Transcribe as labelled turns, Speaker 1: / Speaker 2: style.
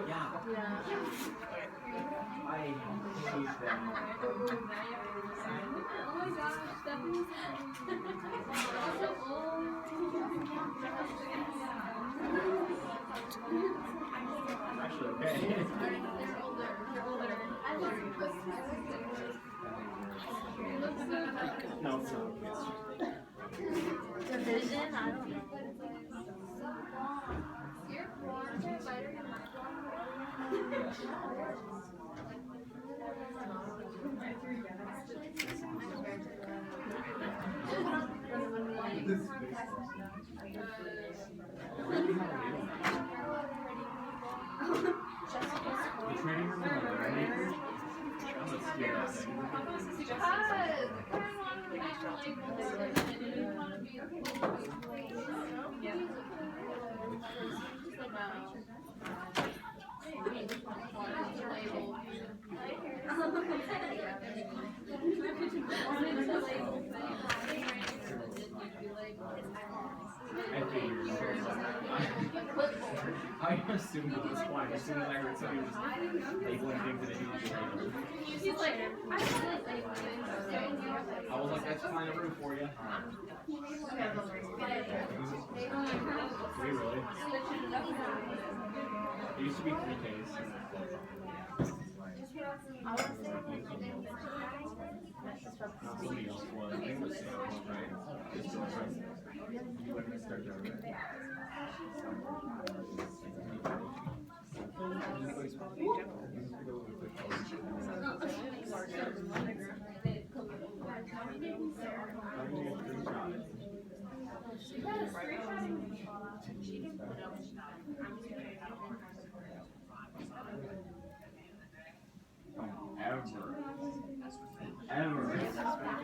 Speaker 1: Yeah.
Speaker 2: Yeah.
Speaker 1: I hate them.
Speaker 2: Oh my gosh, Stephanie's so
Speaker 1: Actually, okay.
Speaker 2: They're older. They're older. I love you look so
Speaker 1: No, it's not.
Speaker 2: division. I don't know. You're
Speaker 1: You training her with a rainmaker? Let's do that thing. I figured. I assumed at this point, as soon as I heard somebody was labeling things that I didn't label.
Speaker 2: He's like, I
Speaker 1: I was like, that's fine, I'm rooting for you. We really? It used to be 3Ks. Somebody else was. I think it was Sam, right? It's still right. You wouldn't start there, right? Ever.